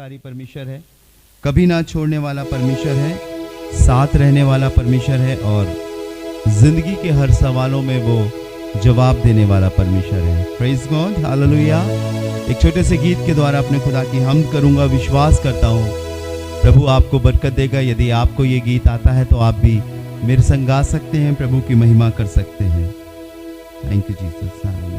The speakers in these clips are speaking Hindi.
आज्ञाकारी परमेश्वर है, कभी ना छोड़ने वाला परमेश्वर है, साथ रहने वाला परमेश्वर है और जिंदगी के हर सवालों में वो जवाब देने वाला परमेश्वर है। Praise God, hallelujah. एक छोटे से गीत के द्वारा अपने खुदा की हम्द करूंगा। विश्वास करता हूँ प्रभु आपको बरकत देगा। यदि आपको ये गीत आता है तो आप भी मेरे संग गा सकते हैं, प्रभु की महिमा कर सकते हैं। Thank you Jesus, hallelujah.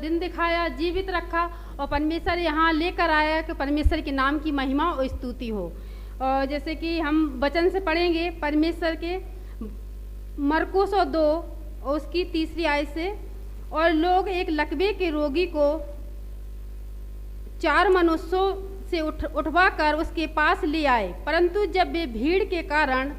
दिन दिखाया, जीवित रखा और परमेश्वर यहाँ लेकर आया कि परमेश्वर के नाम की महिमा और स्तुति हो। और जैसे कि हम वचन से पढ़ेंगे परमेश्वर के मरकुस 2 और उसकी 3 आयत से। और लोग एक लकवे के रोगी को 4 मनुष्यों से उठवा कर उसके पास ले आए, परंतु जब वे भीड़ के कारण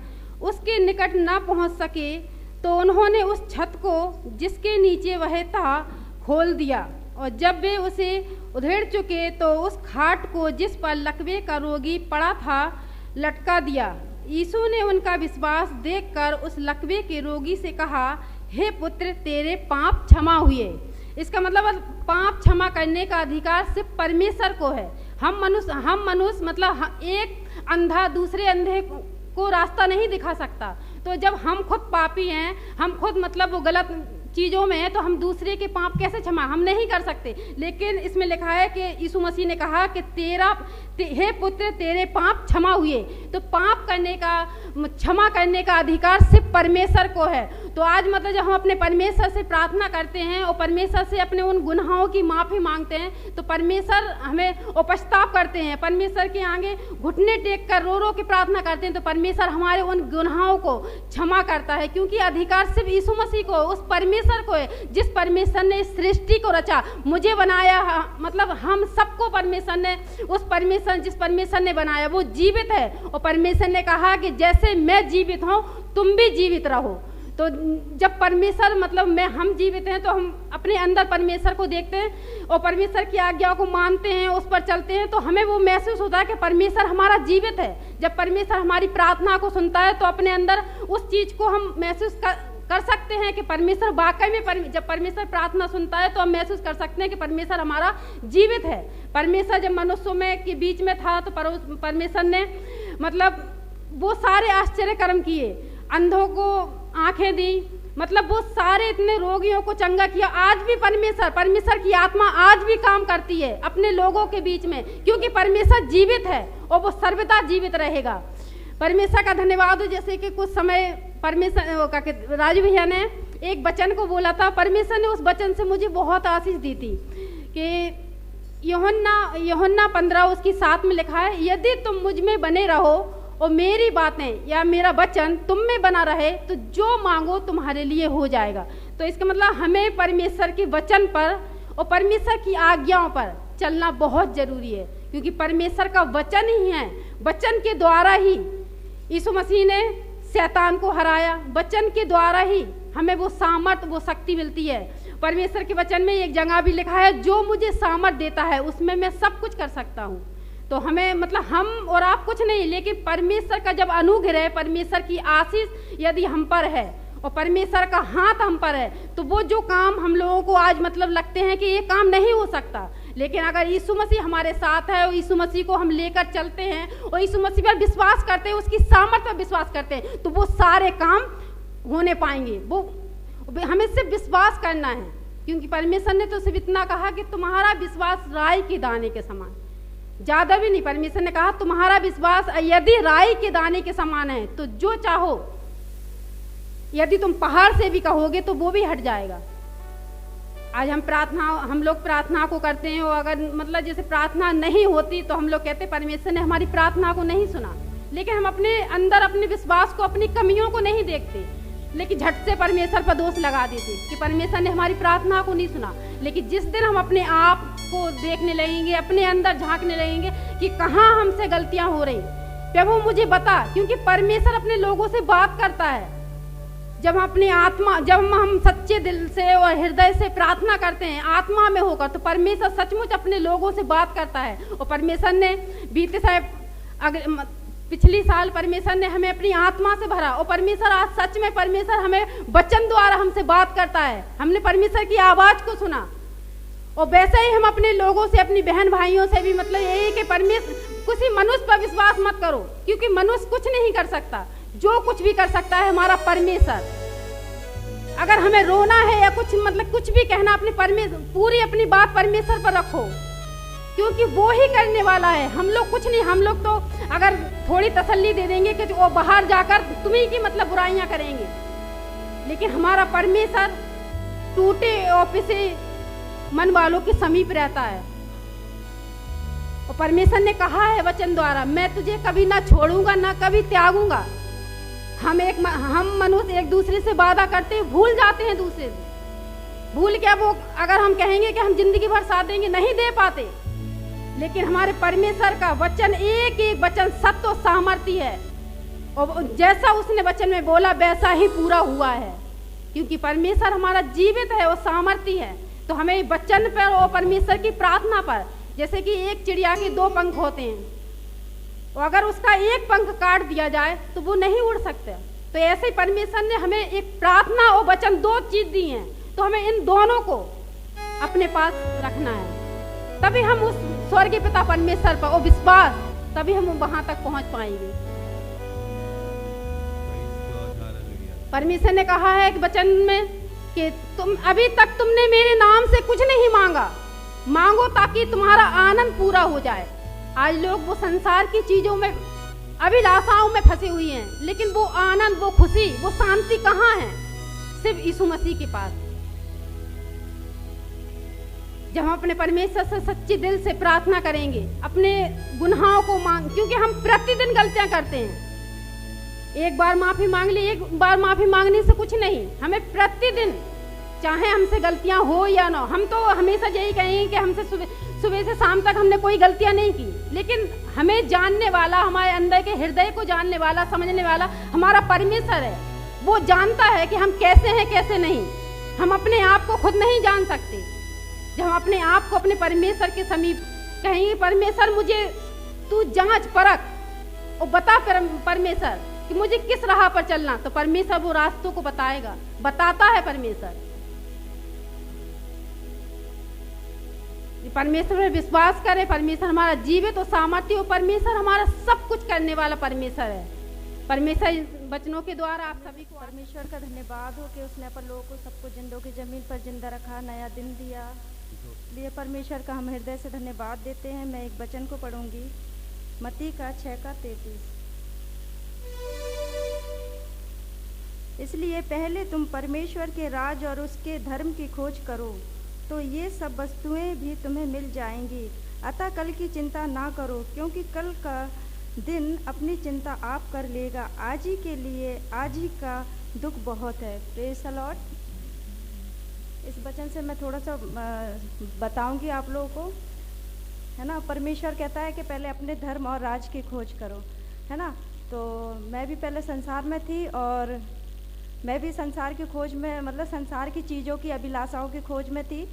उसके निकट न पहुंच सके तो उन्होंने उस छत को जिसके नीचे वह था खोल दिया, और जब वे उसे उधेड़ चुके तो उस खाट को जिस पर लकवे का रोगी पड़ा था लटका दिया। यीशु ने उनका विश्वास देखकर उस लकवे के रोगी से कहा, हे पुत्र, तेरे पाप क्षमा हुए। इसका मतलब पाप क्षमा करने का अधिकार सिर्फ परमेश्वर को है। हम मनुष्य मतलब एक अंधा दूसरे अंधे को रास्ता नहीं दिखा सकता। तो जब हम खुद पापी हैं, हम खुद मतलब वो गलत चीज़ों में हैं, तो हम दूसरे के पाप कैसे क्षमा हम नहीं कर सकते। लेकिन इसमें लिखा है कि यीशु मसीह ने कहा कि हे पुत्र, तेरे पाप क्षमा हुए। तो पाप करने का क्षमा करने का अधिकार सिर्फ परमेश्वर को है। तो आज मतलब जब हम अपने परमेश्वर से प्रार्थना करते हैं और परमेश्वर से अपने उन गुनाहों की माफ़ी मांगते हैं तो परमेश्वर हमें पछताव करते हैं, परमेश्वर के आगे घुटने टेक कर रो रो के प्रार्थना करते हैं, तो परमेश्वर हमारे उन गुनाहों को क्षमा करता है। क्योंकि अधिकार सिर्फ यीशु मसीह को, उस परमेश्वर को है जिस परमेश्वर ने इस सृष्टि को रचा, मुझे बनाया, मतलब हम सबको परमेश्वर ने, उस परमेश्वर जिस परमेश्वर ने बनाया वो जीवित है। और परमेश्वर ने कहा कि जैसे मैं जीवित हूँ तुम भी जीवित रहो। तो जब परमेश्वर मतलब हम जीवित हैं तो हम अपने अंदर परमेश्वर को देखते हैं और परमेश्वर की आज्ञाओं को मानते हैं, उस पर चलते हैं, तो हमें वो महसूस होता है कि परमेश्वर हमारा जीवित है। जब परमेश्वर हमारी प्रार्थना को सुनता है तो अपने अंदर उस चीज़ को हम महसूस कर सकते हैं कि परमेश्वर वाकई में जब परमेश्वर प्रार्थना सुनता है तो हम महसूस कर सकते हैं कि परमेश्वर हमारा जीवित है। परमेश्वर जब मनुष्यों में के बीच में था तो परमेश्वर ने मतलब वो सारे आश्चर्य कर्म किए, अंधों को आंखें दी, मतलब वो सारे इतने रोगियों को चंगा किया। आज भी परमेश्वर की आत्मा आज भी काम करती है अपने लोगों के बीच में, क्योंकि परमेश्वर जीवित है और वो सर्वदा जीवित रहेगा। परमेश्वर का धन्यवाद हो। जैसे कि कुछ समय परमेश्वर राजू भैया ने एक वचन को बोला था, परमेश्वर ने उस वचन से मुझे बहुत आशीष दी थी कि यूहन्ना 15 उसकी 7 में लिखा है, यदि तुम मुझ में बने रहो और मेरी बातें या मेरा वचन तुम में बना रहे तो जो मांगो तुम्हारे लिए हो जाएगा। तो इसका मतलब हमें परमेश्वर के वचन पर और परमेश्वर की आज्ञाओं पर चलना बहुत जरूरी है, क्योंकि परमेश्वर का वचन ही है, वचन के द्वारा ही यीशु मसीह ने शैतान को हराया, वचन के द्वारा ही हमें वो सामर्थ वो शक्ति मिलती है। परमेश्वर के वचन में एक जगह भी लिखा है, जो मुझे सामर्थ देता है उसमें मैं सब कुछ कर सकता हूँ। तो हमें मतलब हम और आप कुछ नहीं, लेकिन परमेश्वर का जब अनुग्रह, परमेश्वर की आशीष यदि हम पर है और परमेश्वर का हाथ हम पर है तो वो जो काम हम लोगों को आज मतलब लगते हैं कि ये काम नहीं हो सकता, लेकिन अगर यीशु मसीह हमारे साथ है और यीशु मसीह को हम लेकर चलते हैं और यीशु मसीह पर विश्वास करते हैं, उसकी सामर्थ्य पर विश्वास करते हैं, तो वो सारे काम होने पाएंगे। वो हमें सिर्फ विश्वास करना है, क्योंकि परमेश्वर ने तो सिर्फ इतना कहा कि तुम्हारा विश्वास राई के दाने के समान, ज़्यादा भी नहीं। परमेश्वर ने कहा तुम्हारा विश्वास यदि राई के दाने के समान है तो जो चाहो, यदि तुम पहाड़ से भी कहोगे तो वो भी हट जाएगा। आज हम लोग प्रार्थना को करते हैं और अगर मतलब जैसे प्रार्थना नहीं होती तो हम लोग कहते परमेश्वर ने हमारी प्रार्थना को नहीं सुना, लेकिन हम अपने अंदर अपने विश्वास को, अपनी कमियों को नहीं देखते, लेकिन झट से परमेश्वर पर दोष लगा देते कि परमेश्वर ने हमारी प्रार्थना को नहीं सुना। लेकिन जिस दिन हम अपने आप को देखने लगेंगे, अपने अंदर झांकने लगेंगे कि कहाँ हमसे गलतियां हो रही, प्रभु मुझे बता, क्योंकि परमेश्वर अपने लोगों से बात करता है। जब हम सच्चे दिल से और हृदय से प्रार्थना करते हैं आत्मा में होकर, तो परमेश्वर सचमुच अपने लोगों से बात करता है। और परमेश्वर ने पिछली साल परमेश्वर ने हमें अपनी आत्मा से भरा, और परमेश्वर आज सच में परमेश्वर हमें वचन द्वारा हमसे बात करता है। हमने परमेश्वर की आवाज को सुना, और वैसे ही हम अपने लोगों से, अपनी बहन भाइयों से भी मतलब यही कि परमेश्वर, किसी मनुष्य पर विश्वास मत करो, क्योंकि मनुष्य कुछ नहीं कर सकता। जो कुछ भी कर सकता है हमारा परमेश्वर। अगर हमें रोना है या कुछ मतलब कुछ भी कहना, पूरी अपनी बात परमेश्वर पर रखो, क्योंकि वो ही करने वाला है। हम लोग कुछ नहीं, हम लोग तो अगर थोड़ी तसल्ली दे देंगे कि वो बाहर जाकर तुम्ही की मतलब बुराइयां करेंगे, लेकिन हमारा परमेश्वर टूटे और पिसे मन वालों के समीप रहता है। और परमेश्वर ने कहा है वचन द्वारा, मैं तुझे कभी ना छोड़ूंगा ना कभी त्यागूंगा। हम मनुष्य एक दूसरे से वादा करते हैं, भूल जाते हैं दूसरे से। भूल क्या, वो अगर हम कहेंगे कि हम जिंदगी भर साथ देंगे, नहीं दे पाते। लेकिन हमारे परमेश्वर का वचन एक एक वचन सत्य और सामर्थ्य है, और जैसा उसने वचन में बोला वैसा ही पूरा हुआ है। क्योंकि परमेश्वर हमारा जीवित है और सामर्थ्य है। तो हमें वचन पर और परमेश्वर की प्रार्थना पर, जैसे कि एक चिड़िया के 2 पंख होते हैं, और अगर उसका एक पंख काट दिया जाए तो वो नहीं उड़ सकता। तो ऐसे ही परमेश्वर ने हमें एक प्रार्थना और वचन 2 चीज दी हैं। तो हमें इन दोनों को अपने पास रखना है, तभी हम उस स्वर्गीय पिता परमेश्वर पर और विश्वास, तभी हम वहां तक पहुंच पाएंगे। परमेश्वर ने कहा है कि वचन में कि तुम अभी तक तुमने मेरे नाम से कुछ नहीं मांगा, मांगो ताकि तुम्हारा आनंद पूरा हो जाए। आज लोग वो संसार की चीजों में, अभिलाषाओं में फंसे हुए हैं, लेकिन वो आनंद, वो खुशी, वो शांति कहाँ है? सिर्फ यीशु मसीह के पास। जब हम अपने परमेश्वर से सच्चे दिल से प्रार्थना करेंगे, अपने गुनाहों को मांग, क्योंकि हम प्रतिदिन गलतियां करते हैं। एक बार माफी मांग ली, एक बार माफी मांगने से कुछ नहीं, हमें प्रतिदिन, चाहे हमसे गलतियां हो या ना, हम तो हमेशा यही कहेंगे कि हमसे सुबह से शाम तक हमने कोई गलतियां नहीं की। लेकिन हमें जानने वाला, हमारे अंदर के हृदय को जानने वाला, समझने वाला हमारा परमेश्वर है। वो जानता है कि हम कैसे हैं कैसे नहीं। हम अपने आप को खुद नहीं जान सकते। जब हम अपने आप को अपने परमेश्वर के समीप कहेंगे, परमेश्वर मुझे तू जांच परख और बता परमेश्वर कि मुझे किस राह पर चलना, तो परमेश्वर वो रास्तों को बताएगा, बताता है परमेश्वर। परमेश्वर में विश्वास करें। परमेश्वर हमारा जीवित और सामर्थ्य, परमेश्वर हमारा सब कुछ करने वाला परमेश्वर है। परमेश्वर वचनों के द्वारा आप सभी को, परमेश्वर का धन्यवाद हो कि उसने अपन लोगों को सबको जिंदों की जमीन पर जिंदा रखा, नया दिन दिया। लिए परमेश्वर का हम हृदय से धन्यवाद देते हैं। मैं एक वचन को पढ़ूंगी, मत्ती का 6:33। इसलिए पहले तुम परमेश्वर के राज और उसके धर्म की खोज करो, तो ये सब वस्तुएं भी तुम्हें मिल जाएंगी। अतः कल की चिंता ना करो, क्योंकि कल का दिन अपनी चिंता आप कर लेगा। आज ही के लिए आज ही का दुख बहुत है। Praise the Lord. इस वचन से मैं थोड़ा सा बताऊंगी आप लोगों को, है ना। परमेश्वर कहता है कि पहले अपने धर्म और राज की खोज करो, है ना। तो मैं भी पहले संसार में थी, और मैं भी संसार की खोज में, मतलब संसार की चीज़ों की अभिलाषाओं की खोज में थी।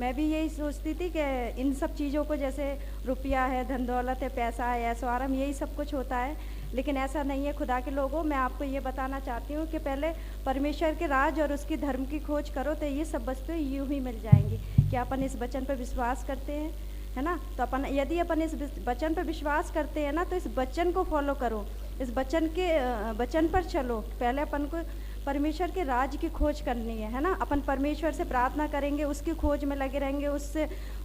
मैं भी यही सोचती थी कि इन सब चीज़ों को, जैसे रुपया है, धन दौलत है, पैसा है, ऐशो आराम, यही सब कुछ होता है। लेकिन ऐसा नहीं है खुदा के लोगों। मैं आपको ये बताना चाहती हूँ कि पहले परमेश्वर के राज और उसकी धर्म की खोज करो, तो ये सब वस्तुएं यूँ ही मिल जाएंगी। क्या अपन इस वचन पर विश्वास करते हैं, है ना। तो अपन, यदि अपन इस वचन पर विश्वास करते हैं ना, तो इस वचन को फॉलो करो, इस वचन पर चलो। पहले अपन को परमेश्वर के राज की खोज करनी है ना। अपन परमेश्वर से प्रार्थना करेंगे, उसकी खोज में लगे रहेंगे,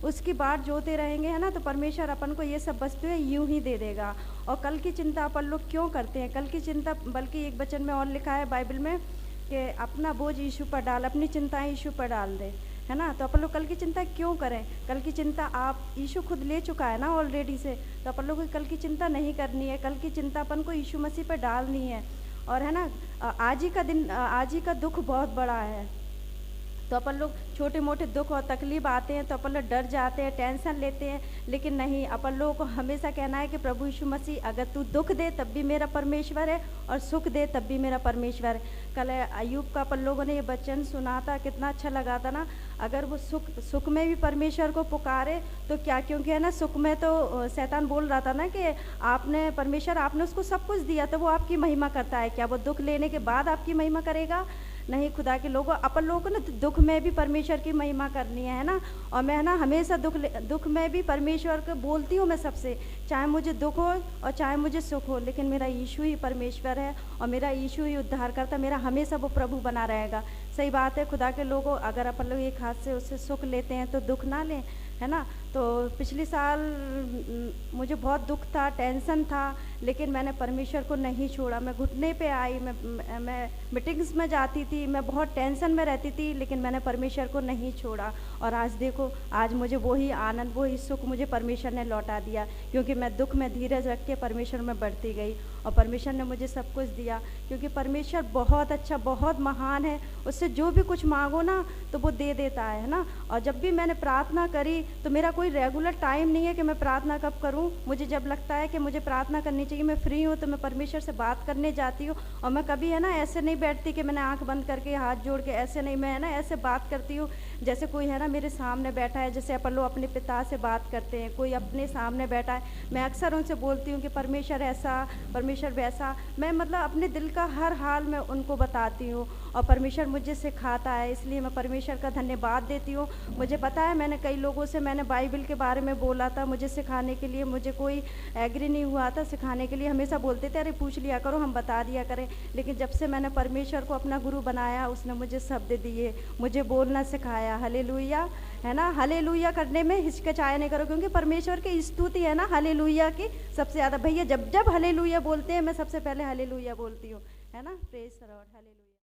उसकी बाट जोते रहेंगे, है ना। तो परमेश्वर अपन को ये सब वस्तुएं यूं ही दे देगा। और कल की चिंता अपन लोग क्यों करते हैं? कल की चिंता, बल्कि एक वचन में और लिखा है बाइबल में कि अपना बोझ यीशु पर डाल, अपनी चिंताएं यीशु पर डाल दे, है ना। तो अपन लोग कल की चिंता क्यों करें? कल की चिंता आप यीशु खुद ले चुका है ना ऑलरेडी से। तो अपन लोग को कल की चिंता नहीं करनी है। कल की चिंता अपन को यीशु मसीह पर डालनी है। और है ना, आज ही का दिन, आज ही का दुख बहुत बड़ा है। तो अपन लोग छोटे मोटे दुख और तकलीफ आते हैं तो अपन लोग डर जाते हैं, टेंशन लेते हैं। लेकिन नहीं, अपन लोगों को हमेशा कहना है कि प्रभु यीशु मसीह, अगर तू दुख दे तब भी मेरा परमेश्वर है, और सुख दे तब भी मेरा परमेश्वर है। कल अय्यूब का अपन लोगों ने ये वचन सुना था, कितना अच्छा लगा था ना। अगर वो सुख में भी परमेश्वर को पुकारे तो क्या, क्योंकि है ना, सुख में तो शैतान बोल रहा था ना कि आपने, परमेश्वर आपने उसको सब कुछ दिया तो वो आपकी महिमा करता है क्या? वो दुख लेने के बाद आपकी महिमा करेगा? नहीं, खुदा के लोगों, अपन लोगों को ना दुख में भी परमेश्वर की महिमा करनी है ना। और मैं ना हमेशा दुख में भी परमेश्वर को बोलती हूँ मैं सबसे, चाहे मुझे दुख हो और चाहे मुझे सुख हो, लेकिन मेरा यीशु ही परमेश्वर है और मेरा यीशु ही उद्धार करता, मेरा हमेशा वो प्रभु बना रहेगा। सही बात है खुदा के लोगों, अगर अपन लोग एक हाथ से उससे सुख लेते हैं तो दुख ना लें, है ना। तो तो पिछले साल मुझे बहुत दुख था, टेंशन था, लेकिन मैंने परमेश्वर को नहीं छोड़ा। मैं घुटने पे आई, मैं मीटिंग्स में जाती थी, मैं बहुत टेंशन में रहती थी, लेकिन मैंने परमेश्वर को नहीं छोड़ा। और आज देखो, आज मुझे वही आनंद, वही सुख मुझे परमेश्वर ने लौटा दिया, क्योंकि मैं दुख में धीरज रख के परमेश्वर में बढ़ती गई और परमेश्वर ने मुझे सब कुछ दिया। क्योंकि परमेश्वर बहुत अच्छा, बहुत महान है। उससे जो भी कुछ मांगो ना तो वो दे देता है ना। और जब भी मैंने प्रार्थना करी तो मेरा कोई रेगुलर टाइम नहीं है कि मैं प्रार्थना कब करूं। मुझे जब लगता है कि मुझे प्रार्थना करनी चाहिए, मैं फ्री हूं, तो मैं परमेश्वर से बात करने जाती हूं। और मैं कभी है ना ऐसे नहीं बैठती कि मैंने आंख बंद करके हाथ जोड़ के, ऐसे नहीं। मैं है ना ऐसे बात करती हूँ जैसे कोई है ना मेरे सामने बैठा है, जैसे अपन लोग अपने पिता से बात करते हैं, कोई अपने सामने बैठा है। मैं अक्सर उनसे बोलती हूँ कि परमेश्वर ऐसा, परमेश्वर वैसा। मैं मतलब अपने दिल का हर हाल मैं उनको बताती हूँ और परमेश्वर मुझे सिखाता है, इसलिए मैं परमेश्वर का धन्यवाद देती हूँ। मुझे पता है, मैंने कई लोगों से मैंने बाइबल के बारे में बोला था, मुझे सिखाने के लिए मुझे कोई एग्री नहीं हुआ था सिखाने के लिए। हमेशा बोलते थे अरे पूछ लिया करो, हम बता दिया करें। लेकिन जब से मैंने परमेश्वर को अपना गुरु बनाया, उसने मुझे शब्द दिए, मुझे बोलना सिखाया। हालेलुया, है ना। हालेलुया करने में हिचकिचाया नहीं करो, क्योंकि परमेश्वर की स्तुति है ना हालेलुया की सबसे ज़्यादा। भैया जब जब हालेलुया बोलते हैं, मैं सबसे पहले हालेलुया बोलती हूँ, है ना। Praise the Lord, hallelujah.